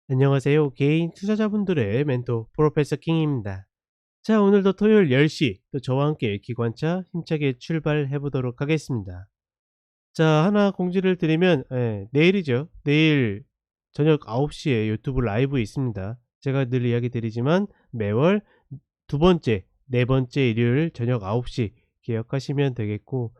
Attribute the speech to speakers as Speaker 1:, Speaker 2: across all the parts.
Speaker 1: 안녕하세요. 개인 투자자분들의 멘토 프로페서 킹입니다. 자, 오늘도 토요일 10시 또 저와 함께 기관차 힘차게 출발해 보도록 하겠습니다. 자, 하나 공지를 드리면 내일이죠. 내일 저녁 9시에 유튜브 라이브 있습니다. 제가 늘 이야기 드리지만 매월 두 번째, 네 번째 일요일 저녁 9시 기억하시면 되겠고,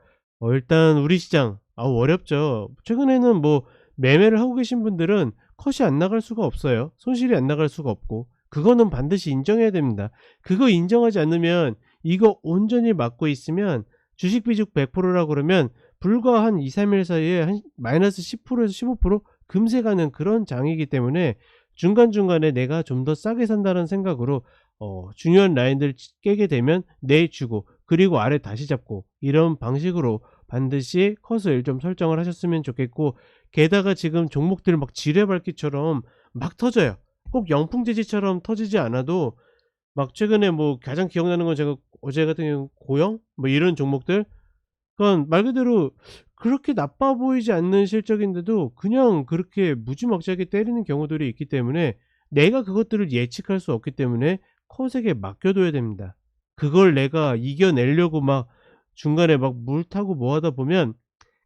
Speaker 1: 일단 우리 시장 어렵죠. 최근에는 뭐 매매를 하고 계신 분들은 컷이 안 나갈 수가 없어요. 손실이 안 나갈 수가 없고, 그거는 반드시 인정해야 됩니다. 그거 인정하지 않으면, 이거 온전히 막고 있으면 주식 비중 100%라 그러면 불과 한 2-3일 사이에 한 마이너스 10%에서 15% 금세 가는 그런 장이기 때문에, 중간중간에 내가 좀 더 싸게 산다는 생각으로 중요한 라인들 깨게 되면 내주고, 그리고 아래 다시 잡고, 이런 방식으로 반드시 컷을 좀 설정을 하셨으면 좋겠고, 게다가 지금 종목들 막 지뢰밟기처럼 막 터져요. 꼭 영풍재지처럼 터지지 않아도, 막 최근에 뭐 가장 기억나는 건, 제가 어제 같은 경우 고영 뭐 이런 종목들, 그건 말 그대로 그렇게 나빠 보이지 않는 실적인데도 그냥 그렇게 무지막지하게 때리는 경우들이 있기 때문에, 내가 그것들을 예측할 수 없기 때문에 컷에게 맡겨둬야 됩니다. 그걸 내가 이겨내려고 막 중간에 막 물 타고 뭐 하다 보면,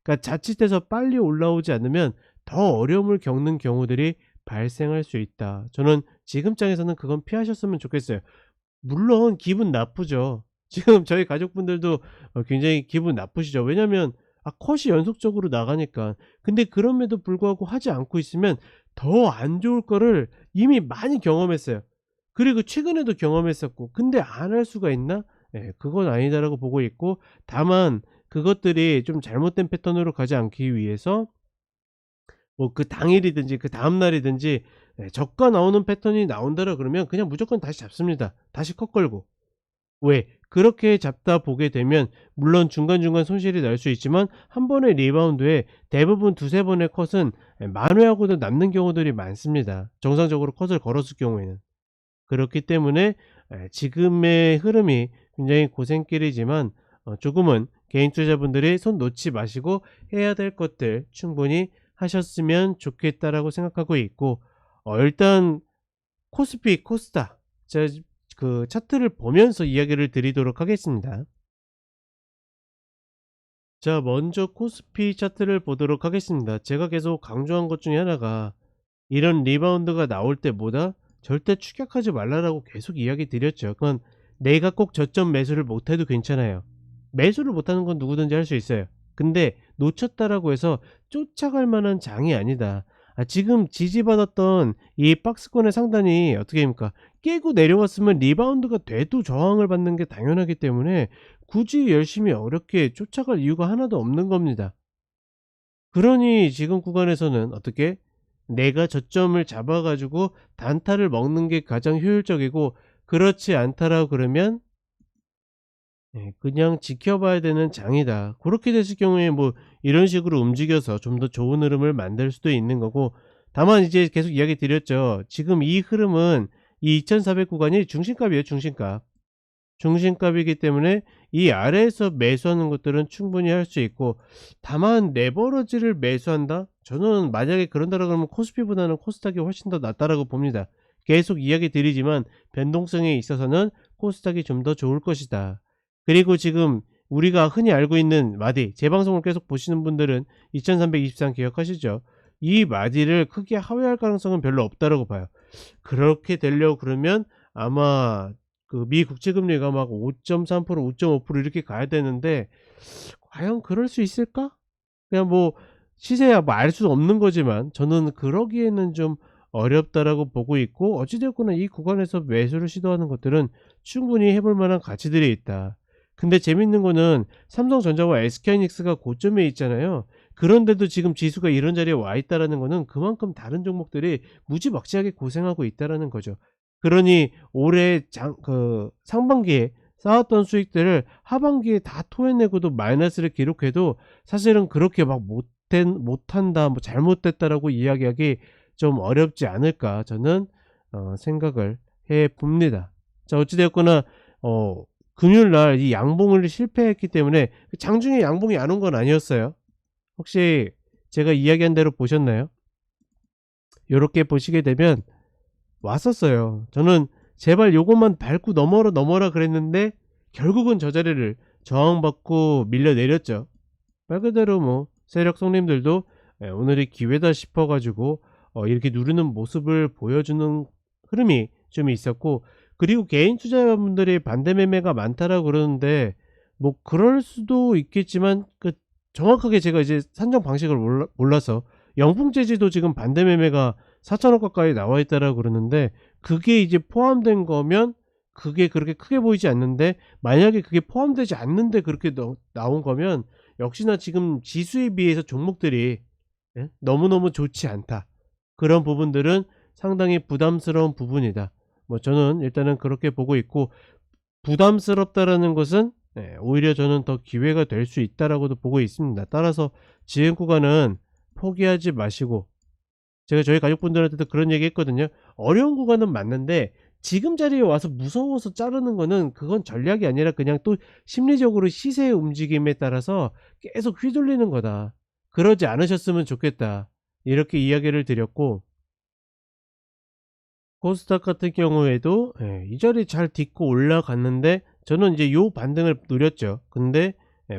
Speaker 1: 그러니까 자칫해서 빨리 올라오지 않으면 더 어려움을 겪는 경우들이 발생할 수 있다. 저는 지금 장에서는 그건 피하셨으면 좋겠어요. 물론 기분 나쁘죠. 지금 저희 가족분들도 굉장히 기분 나쁘시죠. 왜냐면 컷이 연속적으로 나가니까. 근데 그럼에도 불구하고 하지 않고 있으면 더 안 좋을 거를 이미 많이 경험했어요. 그리고 최근에도 경험했었고, 근데 안 할 수가 있나? 예, 그건 아니다라고 보고 있고, 다만 그것들이 좀 잘못된 패턴으로 가지 않기 위해서 뭐 그 당일이든지 그다음 날이든지, 저가 나오는 패턴이 나온다라 그러면 그냥 무조건 다시 잡습니다. 다시 컷 걸고. 왜? 그렇게 잡다 보게 되면, 물론 중간중간 손실이 날 수 있지만 한 번의 리바운드에 대부분 두세 번의 컷은 만회하고도 남는 경우들이 많습니다, 정상적으로 컷을 걸었을 경우에는. 그렇기 때문에 지금의 흐름이 굉장히 고생길이지만, 조금은 개인 투자자분들이 손 놓지 마시고 해야 될 것들 충분히 하셨으면 좋겠다라고 생각하고 있고, 일단 코스피, 코스닥, 제가 그 차트를 보면서 이야기를 드리도록 하겠습니다. 자, 먼저 코스피 차트를 보도록 하겠습니다. 제가 계속 강조한 것 중에 하나가, 이런 리바운드가 나올 때보다 절대 추격하지 말라라고 계속 이야기 드렸죠. 그건 내가 꼭 저점 매수를 못해도 괜찮아요. 매수를 못하는 건 누구든지 할 수 있어요. 근데 놓쳤다라고 해서 쫓아갈 만한 장이 아니다. 지금 지지받았던 이 박스권의 상단이 어떻게 됩니까? 깨고 내려왔으면 리바운드가 돼도 저항을 받는 게 당연하기 때문에 굳이 열심히 어렵게 쫓아갈 이유가 하나도 없는 겁니다. 그러니 지금 구간에서는 어떻게, 내가 저점을 잡아 가지고 단타를 먹는 게 가장 효율적이고, 그렇지 않다라고 그러면 그냥 지켜봐야 되는 장이다. 그렇게 됐을 경우에 뭐 이런 식으로 움직여서 좀 더 좋은 흐름을 만들 수도 있는 거고, 다만 이제 계속 이야기 드렸죠. 지금 이 흐름은 이 2400 구간이 중심값이에요, 중심값. 중심값이기 때문에 이 아래에서 매수하는 것들은 충분히 할 수 있고, 다만 레버러지를 매수한다? 저는 만약에 그런다라 그러면 코스피보다는 코스닥이 훨씬 더 낫다라고 봅니다. 계속 이야기 드리지만 변동성에 있어서는 코스닥이 좀 더 좋을 것이다. 그리고 지금 우리가 흔히 알고 있는 마디, 제 방송을 계속 보시는 분들은 2323 기억하시죠? 이 마디를 크게 하회할 가능성은 별로 없다라고 봐요. 그렇게 되려고 그러면 아마 그 미 국채 금리가 막 5.3% 5.5% 이렇게 가야 되는데, 과연 그럴 수 있을까? 그냥 뭐 시세야 뭐 알 수 없는 거지만 저는 그러기에는 좀 어렵다라고 보고 있고, 어찌 됐거나 이 구간에서 매수를 시도하는 것들은 충분히 해볼 만한 가치들이 있다. 근데 재밌는 거는 삼성전자와 SK하이닉스가 고점에 있잖아요. 그런데도 지금 지수가 이런 자리에 와 있다라는 거는 그만큼 다른 종목들이 무지막지하게 고생하고 있다라는 거죠. 그러니 올해 상반기에 쌓았던 수익들을 하반기에 다 토해내고도 마이너스를 기록해도, 사실은 그렇게 막 못한다, 뭐 잘못됐다라고 이야기하기 좀 어렵지 않을까, 저는 생각을 해 봅니다. 자, 어찌되었거나 금요일 날 이 양봉을 실패했기 때문에, 장중에 양봉이 안 온 건 아니었어요. 혹시 제가 이야기한 대로 보셨나요? 요렇게 보시게 되면 왔었어요. 저는 제발 요것만 밟고 넘어라 그랬는데 결국은 저 자리를 저항받고 밀려내렸죠. 말 그대로 뭐 세력 손님들도 오늘이 기회다 싶어 가지고 이렇게 누르는 모습을 보여주는 흐름이 좀 있었고, 그리고 개인 투자자분들이 반대 매매가 많다라고 그러는데 뭐 그럴 수도 있겠지만 정확하게 제가 이제 산정 방식을 몰라서 영풍재지도 지금 반대 매매가 4천억 가까이 나와 있다라고 그러는데, 그게 이제 포함된 거면 그게 그렇게 크게 보이지 않는데, 만약에 그게 포함되지 않는데 그렇게 나온 거면 역시나 지금 지수에 비해서 종목들이 너무너무 좋지 않다. 그런 부분들은 상당히 부담스러운 부분이다. 뭐 저는 일단은 그렇게 보고 있고, 부담스럽다라는 것은 오히려 저는 더 기회가 될 수 있다라고도 보고 있습니다. 따라서 지금 구간은 포기하지 마시고, 제가 저희 가족분들한테도 그런 얘기 했거든요. 어려운 구간은 맞는데 지금 자리에 와서 무서워서 자르는 거는 그건 전략이 아니라 그냥 또 심리적으로 시세의 움직임에 따라서 계속 휘둘리는 거다. 그러지 않으셨으면 좋겠다. 이렇게 이야기를 드렸고, 코스닥 같은 경우에도 이 자리 잘 딛고 올라갔는데 저는 이제 요 반등을 노렸죠. 근데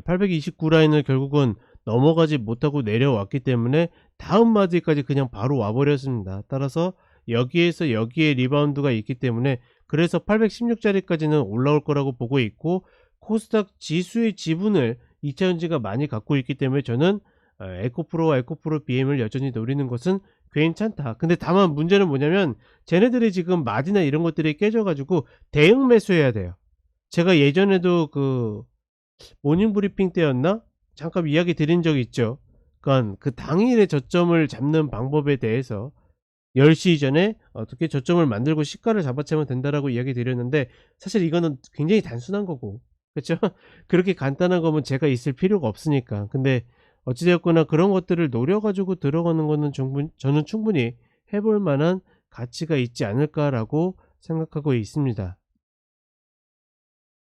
Speaker 1: 829 라인을 결국은 넘어가지 못하고 내려왔기 때문에 다음 마디까지 그냥 바로 와버렸습니다. 따라서 여기에서 여기에 리바운드가 있기 때문에, 그래서 816 자리까지는 올라올 거라고 보고 있고, 코스닥 지수의 지분을 2차전지가 많이 갖고 있기 때문에 저는 에코프로와 에코프로 BM을 여전히 노리는 것은 괜찮다. 근데 다만 문제는 뭐냐면 쟤네들이 지금 마디나 이런 것들이 깨져 가지고 대응 매수해야 돼요. 제가 예전에도 그 모닝 브리핑 때였나 잠깐 이야기 드린 적이 있죠. 그러니까 그 당일의 저점을 잡는 방법에 대해서 10시 이전에 어떻게 저점을 만들고 시가를 잡아채면 된다라고 이야기 드렸는데, 사실 이거는 굉장히 단순한 거고, 그렇죠? 그렇게 간단한 거면 제가 있을 필요가 없으니까. 근데 어찌 되었거나 그런 것들을 노려 가지고 들어가는 거는 저는 충분히 해볼 만한 가치가 있지 않을까라고 생각하고 있습니다.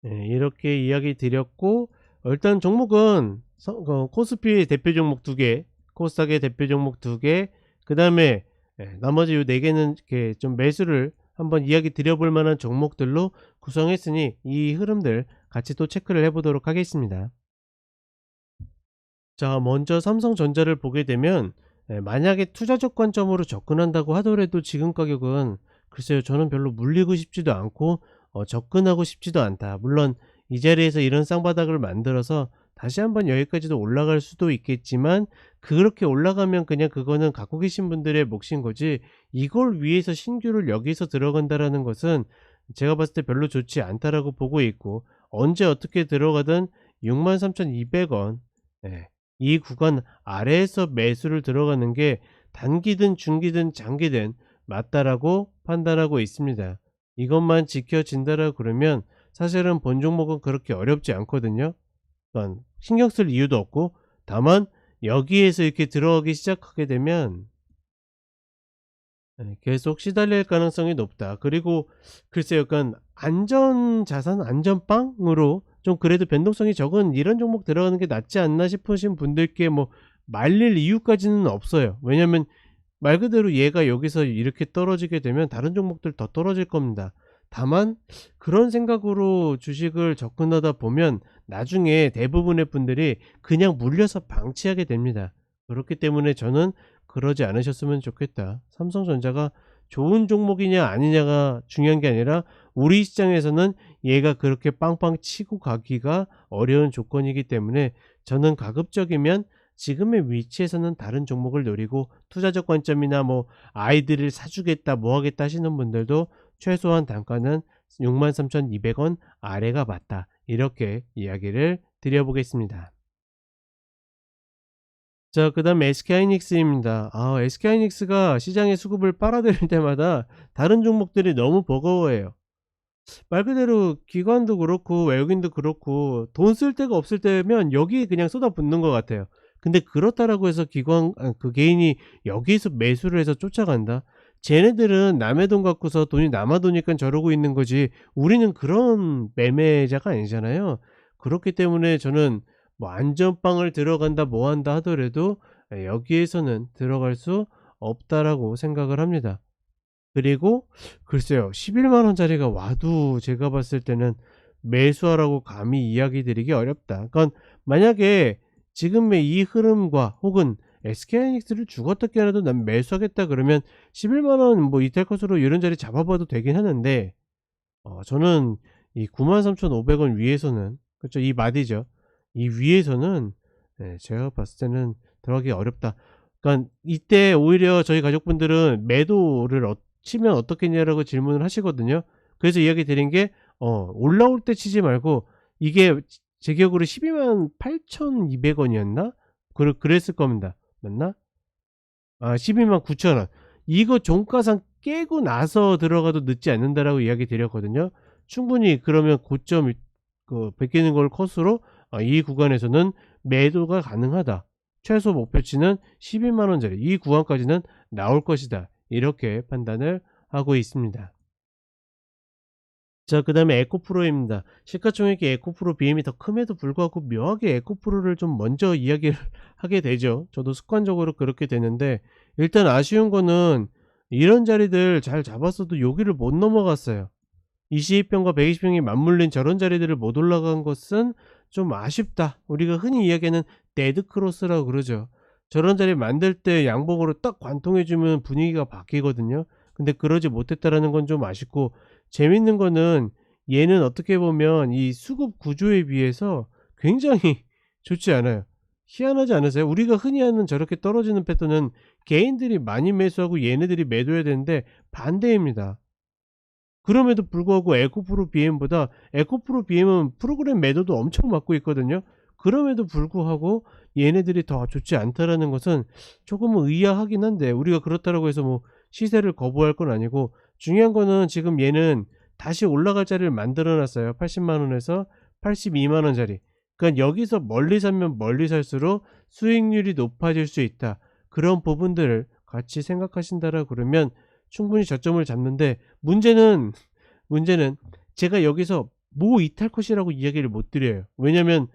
Speaker 1: 이렇게 이야기 드렸고, 일단 종목은 코스피 대표 종목 2개, 코스닥의 대표 종목 2개, 그 다음에 나머지 요 4개는 이렇게 좀 매수를 한번 이야기 드려볼 만한 종목들로 구성했으니 이 흐름들 같이 또 체크를 해보도록 하겠습니다. 자, 먼저 삼성전자를 보게 되면 만약에 투자적 관점으로 접근한다고 하더라도 지금 가격은 글쎄요, 저는 별로 물리고 싶지도 않고 접근하고 싶지도 않다. 물론 이 자리에서 이런 쌍바닥을 만들어서 다시 한번 여기까지도 올라갈 수도 있겠지만, 그렇게 올라가면 그냥 그거는 갖고 계신 분들의 몫인 거지, 이걸 위해서 신규를 여기서 들어간다라는 것은 제가 봤을 때 별로 좋지 않다라고 보고 있고, 언제 어떻게 들어가든 63,200원 이 구간 아래에서 매수를 들어가는 게 단기든 중기든 장기든 맞다라고 판단하고 있습니다. 이것만 지켜진다라 그러면 사실은 본 종목은 그렇게 어렵지 않거든요. 그러니까 신경 쓸 이유도 없고, 다만 여기에서 이렇게 들어가기 시작하게 되면 계속 시달릴 가능성이 높다. 그리고 글쎄요, 약간 안전자산, 안전빵으로 좀 그래도 변동성이 적은 이런 종목 들어가는 게 낫지 않나 싶으신 분들께 뭐 말릴 이유까지는 없어요. 왜냐면 말 그대로 얘가 여기서 이렇게 떨어지게 되면 다른 종목들 더 떨어질 겁니다. 다만 그런 생각으로 주식을 접근하다 보면 나중에 대부분의 분들이 그냥 물려서 방치하게 됩니다. 그렇기 때문에 저는 그러지 않으셨으면 좋겠다. 삼성전자가 좋은 종목이냐 아니냐가 중요한 게 아니라 우리 시장에서는 얘가 그렇게 빵빵 치고 가기가 어려운 조건이기 때문에 저는 가급적이면 지금의 위치에서는 다른 종목을 노리고, 투자적 관점이나 뭐 아이들을 사주겠다 뭐 하겠다 하시는 분들도 최소한 단가는 63,200원 아래가 맞다, 이렇게 이야기를 드려보겠습니다. 자, 그 다음 SK하이닉스입니다. SK하이닉스가 시장의 수급을 빨아들일 때마다 다른 종목들이 너무 버거워해요. 말 그대로 기관도 그렇고 외국인도 그렇고 돈 쓸 데가 없을 때면 여기에 그냥 쏟아붓는 것 같아요. 근데 그렇다라고 해서 그 개인이 여기에서 매수를 해서 쫓아간다? 쟤네들은 남의 돈 갖고서 돈이 남아도니까 저러고 있는 거지, 우리는 그런 매매자가 아니잖아요. 그렇기 때문에 저는 뭐 안전빵을 들어간다 뭐 한다 하더라도 여기에서는 들어갈 수 없다라고 생각을 합니다. 그리고 글쎄요. 11만 원짜리가 와도 제가 봤을 때는 매수하라고 감히 이야기 드리기 어렵다. 그러니까 만약에 지금의 이 흐름과 혹은 SK하이닉스를 죽었다 깨어나도 난 매수하겠다 그러면 11만 원 뭐 이탈 컷으로 이런 자리 잡아봐도 되긴 하는데 저는 이 93,500원 위에서는 그쵸 이 마디죠. 이 위에서는 제가 봤을 때는 들어가기 어렵다. 그러니까 이때 오히려 저희 가족분들은 매도를 치면 어떻겠냐라고 질문을 하시거든요. 그래서 이야기 드린 게 올라올 때 치지 말고 이게 제 기억으로 128,200원이었나? 그랬을 겁니다. 맞나? 129,000원. 이거 종가상 깨고 나서 들어가도 늦지 않는다라고 이야기 드렸거든요. 충분히 그러면 고점 베끼는 걸 컷으로 이 구간에서는 매도가 가능하다. 최소 목표치는 11만 원짜리 이 구간까지는 나올 것이다. 이렇게 판단을 하고 있습니다. 자, 그 다음에 에코프로입니다. 시가총액이 에코프로 비임이 더 큼에도 불구하고 묘하게 에코프로를 좀 먼저 이야기를 하게 되죠. 저도 습관적으로 그렇게 되는데 일단 아쉬운 거는 이런 자리들 잘 잡았어도 여기를 못 넘어갔어요. 22평과 120평이 맞물린 저런 자리들을 못 올라간 것은 좀 아쉽다. 우리가 흔히 이야기하는 데드크로스라고 그러죠. 저런 자리 만들 때 양봉으로 딱 관통해주면 분위기가 바뀌거든요. 근데 그러지 못했다라는 건 좀 아쉽고 재밌는 거는 얘는 어떻게 보면 이 수급 구조에 비해서 굉장히 좋지 않아요. 희한하지 않으세요? 우리가 흔히 하는 저렇게 떨어지는 패턴은 개인들이 많이 매수하고 얘네들이 매도해야 되는데 반대입니다. 그럼에도 불구하고 에코프로 BM보다 에코프로 BM은 프로그램 매도도 엄청 맞고 있거든요. 그럼에도 불구하고 얘네들이 더 좋지 않다라는 것은 조금은 의아하긴 한데 우리가 그렇다라고 해서 뭐 시세를 거부할 건 아니고 중요한 거는 지금 얘는 다시 올라갈 자리를 만들어 놨어요. 80만 원에서 82만 원짜리. 그러니까 여기서 멀리 사면 멀리 살수록 수익률이 높아질 수 있다. 그런 부분들을 같이 생각하신다라 그러면 충분히 저점을 잡는데 문제는 제가 여기서 모 이탈 컷이라고 이야기를 못 드려요. 왜냐면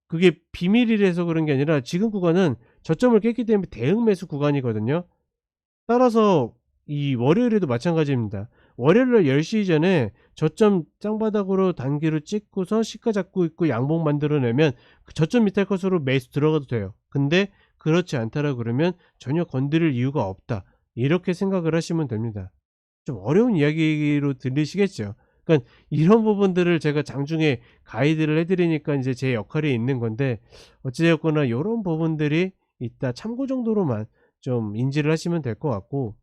Speaker 1: 그게 비밀이라서 그런 게 아니라 지금 구간은 저점을 깼기 때문에 대응 매수 구간이거든요. 따라서 이 월요일에도 마찬가지입니다. 월요일날 10시 이전에 저점 짱바닥으로 단기로 찍고서 시가 잡고 있고 양봉 만들어내면 그 저점 밑에 컷으로 매수 들어가도 돼요. 근데 그렇지 않다라 그러면 전혀 건드릴 이유가 없다. 이렇게 생각을 하시면 됩니다. 좀 어려운 이야기로 들리시겠죠. 그러니까 이런 부분들을 제가 장중에 가이드를 해 드리니까 인제 제 역할이 있는 건데 어찌 되었거나 요런 부분들이 있다 참고 정도로만 좀 인지를 하시면 될 것 같고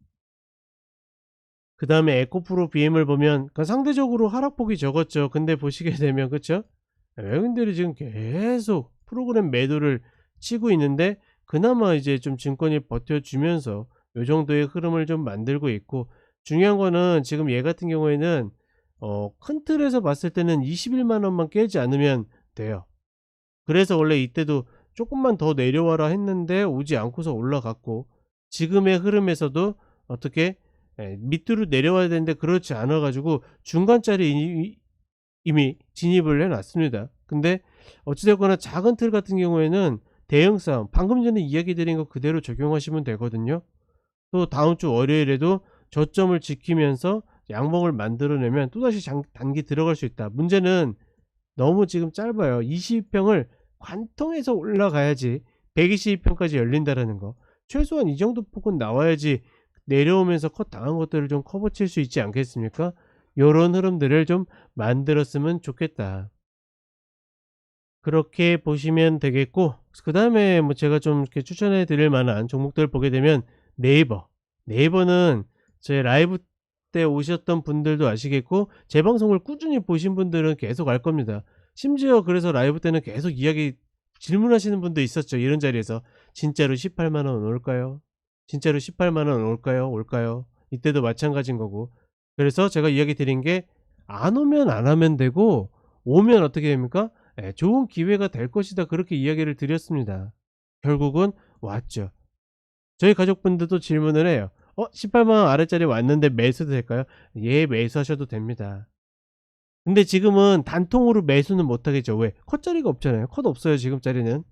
Speaker 1: 그다음에 에코프로 BM을 보면 상대적으로 하락폭이 적었죠. 근데 보시게 되면 그쵸? 외국인들이 지금 계속 프로그램 매도를 치고 있는데 그나마 이제 좀 증권이 버텨주면서 요 정도의 흐름을 좀 만들고 있고 중요한 거는 지금 얘 같은 경우에는 큰 틀에서 봤을 때는 21만 원만 깨지 않으면 돼요. 그래서 원래 이때도 조금만 더 내려와라 했는데 오지 않고서 올라갔고 지금의 흐름에서도 어떻게 밑으로 내려와야 되는데 그렇지 않아 가지고 중간짜리 이미 진입을 해 놨습니다. 근데 어찌 됐거나 작은 틀 같은 경우에는 대형 싸움 방금 전에 이야기 드린 거 그대로 적용하시면 되거든요. 또 다음 주 월요일에도 저점을 지키면서 양봉을 만들어내면 또다시 단기 들어갈 수 있다. 문제는 너무 지금 짧아요. 20평을 관통해서 올라가야지 122평까지 열린다라는 거. 최소한 이 정도 폭은 나와야지 내려오면서 컷 당한 것들을 좀 커버 칠 수 있지 않겠습니까? 요런 흐름들을 좀 만들었으면 좋겠다. 그렇게 보시면 되겠고 그 다음에 뭐 제가 좀 이렇게 추천해 드릴 만한 종목들을 보게 되면 네이버는 제 라이브 때 오셨던 분들도 아시겠고 제 방송을 꾸준히 보신 분들은 계속 알 겁니다. 심지어 그래서 라이브 때는 계속 이야기 질문하시는 분도 있었죠. 이런 자리에서 진짜로 18만 원 올까요? 진짜로 18만 원 올까요? 올까요? 이때도 마찬가지인 거고. 그래서 제가 이야기 드린 게 안 오면 안 하면 되고 오면 어떻게 됩니까? 좋은 기회가 될 것이다. 그렇게 이야기를 드렸습니다. 결국은 왔죠. 저희 가족분들도 질문을 해요. 18만 원 아래짜리 왔는데 매수도 될까요? 예, 매수하셔도 됩니다. 근데 지금은 단통으로 매수는 못 하겠죠. 왜? 컷자리가 없잖아요. 컷 없어요, 지금 자리는.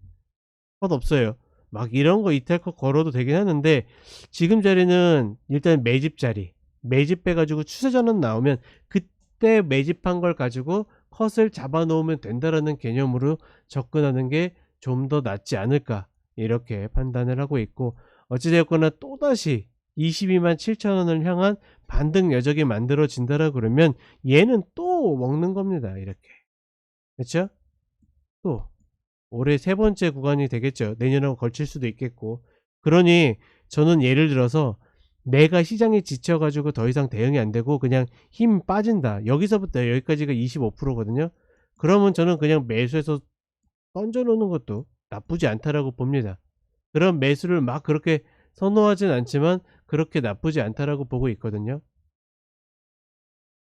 Speaker 1: 컷 없어요. 막 이런 거 이탈컷 걸어도 되긴 하는데 지금 자리는 일단 매집 자리, 매집해 가지고 추세 전환 나오면 그때 매집한 걸 가지고 컷을 잡아 놓으면 된다라는 개념으로 접근하는 게 좀 더 낫지 않을까 이렇게 판단을 하고 있고, 어찌 되었거나 또다시 22만 7천 원을 향한 반등 여적이 만들어진다라 그러면 얘는 또 먹는 겁니다. 이렇게. 그쵸? 또 올해 세 번째 구간이 되겠죠. 내년하고 걸칠 수도 있겠고. 그러니 저는 예를 들어서 내가 시장에 지쳐 가지고 더 이상 대응이 안 되고 그냥 힘 빠진다. 여기서부터 여기까지가 25%거든요. 그러면 저는 그냥 매수해서 던져 놓는 것도 나쁘지 않다라고 봅니다. 그런 매수를 막 그렇게 선호하진 않지만 그렇게 나쁘지 않다라고 보고 있거든요.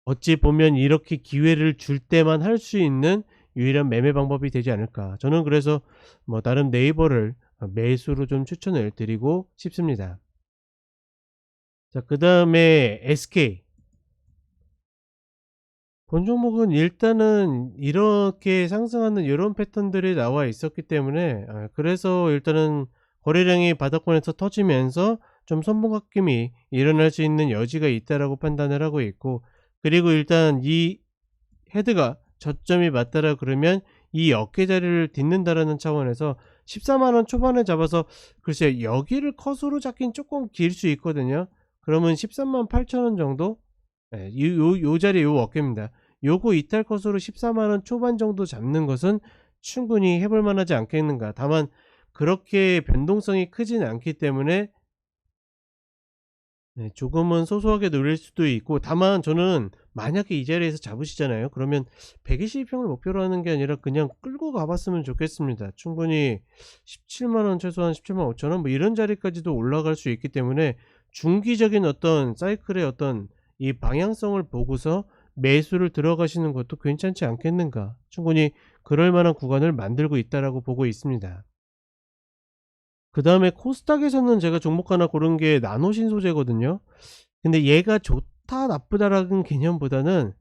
Speaker 1: 어찌 보면 이렇게 기회를 줄 때만 할 수 있는 유일한 매매 방법이 되지 않을까. 저는 그래서 뭐 나름 네이버를 매수로 좀 추천을 드리고 싶습니다. 자, 그다음에 SK. 본 종목은 일단은 이렇게 상승하는 이런 패턴들이 나와 있었기 때문에 그래서 일단은 거래량이 바닥권에서 터지면서 좀 선봉각김이 일어날 수 있는 여지가 있다라고 판단을 하고 있고, 그리고 일단 이 헤드가 저점이 맞다라 그러면 이 어깨 자리를 딛는다라는 차원에서 14만 원 초반에 잡아서, 글쎄 여기를 컷으로 잡긴 조금 길 수 있거든요. 그러면 13만 8천 원 정도, 예, 요 자리 요 어깨입니다. 요거 이탈 컷으로 14만 원 초반 정도 잡는 것은 충분히 해볼 만하지 않겠는가. 다만 그렇게 변동성이 크지는 않기 때문에 네, 조금은 소소하게 눌릴 수도 있고, 다만 저는 만약에 이 자리에서 잡으시잖아요. 그러면 120평을 목표로 하는 게 아니라 그냥 끌고 가봤으면 좋겠습니다. 충분히 17만원, 최소한 17만 5천원 뭐 이런 자리까지도 올라갈 수 있기 때문에 중기적인 어떤 사이클의 어떤 이 방향성을 보고서 매수를 들어가시는 것도 괜찮지 않겠는가. 충분히 그럴 만한 구간을 만들고 있다라고 보고 있습니다. 그 다음에 코스닥에서는 제가 종목 하나 고른 게 나노신소재거든요. 근데 얘가 좋다 나쁘다라는 개념보다는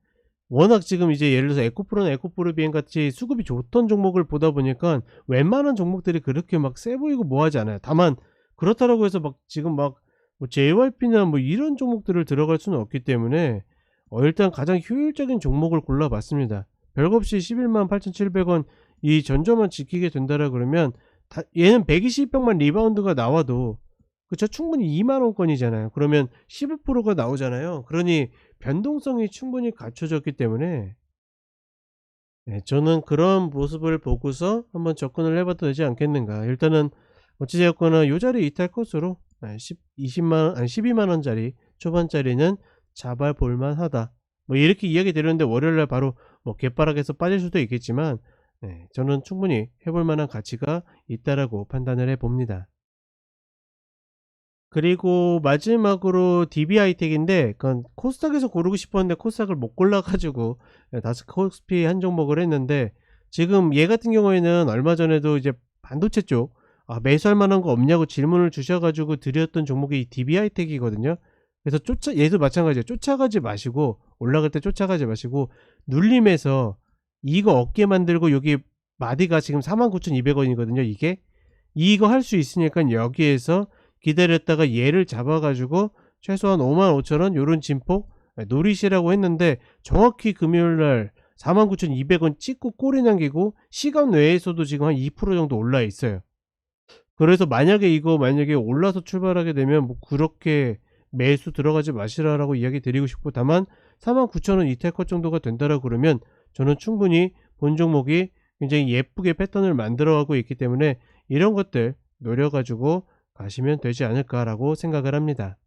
Speaker 1: 워낙 지금 이제 예를 들어서 에코프로나 에코프로비엔 같이 수급이 좋던 종목을 보다 보니까 웬만한 종목들이 그렇게 막 세 보이고 뭐하지 않아요. 다만 그렇다라고 해서 막 지금 막 뭐 JYP나 뭐 이런 종목들을 들어갈 수는 없기 때문에 일단 가장 효율적인 종목을 골라봤습니다. 별거 없이 11만 8,700원 이 전저만 지키게 된다라 그러면 얘는 120평만 리바운드가 나와도 그쵸, 충분히 2만원권이잖아요. 그러면 15%가 나오잖아요. 그러니 변동성이 충분히 갖춰졌기 때문에 네, 저는 그런 모습을 보고서 한번 접근을 해봐도 되지 않겠는가. 일단은 어찌되었거나 요 자리 이탈 컷으로 20만원 아니 12만원짜리 초반짜리는 잡아볼만 하다, 뭐 이렇게 이야기 드렸는데 월요일날 바로 뭐 개빠락해서 빠질 수도 있겠지만 네, 저는 충분히 해볼 만한 가치가 있다라고 판단을 해봅니다. 그리고 마지막으로 DB하이텍인데 그건 코스닥에서 고르고 싶었는데 코스닥을 못 골라가지고 다스코스피 한 종목을 했는데, 지금 얘 같은 경우에는 얼마 전에도 이제 반도체 쪽 매수할 만한 거 없냐고 질문을 주셔가지고 드렸던 종목이 DB하이텍이거든요. 그래서 얘도 마찬가지예요. 쫓아가지 마시고, 올라갈 때 쫓아가지 마시고 눌림에서 이거 어깨 만들고 여기 마디가 지금 49,200원이거든요. 이거 할 수 있으니까 여기에서 기다렸다가 얘를 잡아가지고 최소한 55,000원 요런 진폭 노리시라고 했는데, 정확히 금요일날 49,200원 찍고 꼬리 남기고 시간 외에서도 지금 한 2% 정도 올라 있어요. 그래서 만약에 올라서 출발하게 되면 뭐 그렇게 매수 들어가지 마시라라고 이야기 드리고 싶고, 다만 49,000원 이탈컷 정도가 된다라고 그러면 저는 충분히 본 종목이 굉장히 예쁘게 패턴을 만들어가고 있기 때문에 이런 것들 노려가지고 가시면 되지 않을까라고 생각을 합니다.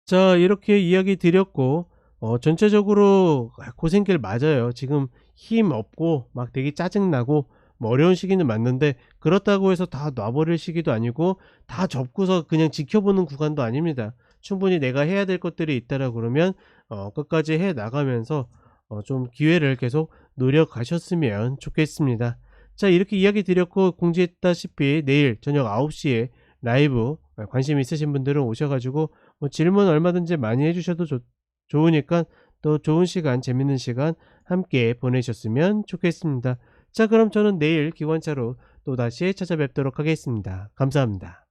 Speaker 1: 자, 이렇게 이야기 드렸고 전체적으로 고생길 맞아요. 지금 힘 없고 막 되게 짜증나고 뭐 어려운 시기는 맞는데, 그렇다고 해서 다 놔버릴 시기도 아니고 다 접고서 그냥 지켜보는 구간도 아닙니다. 충분히 내가 해야 될 것들이 있다라 그러면 끝까지 해 나가면서 좀 기회를 계속 노려가셨으면 좋겠습니다. 자, 이렇게 이야기 드렸고 공지했다시피 내일 저녁 9시에 라이브 관심 있으신 분들은 오셔가지고 뭐 질문 얼마든지 많이 해주셔도 좋으니까 또 좋은 시간, 재밌는 시간 함께 보내셨으면 좋겠습니다. 자, 그럼 저는 내일 기관차로 또다시 찾아뵙도록 하겠습니다. 감사합니다.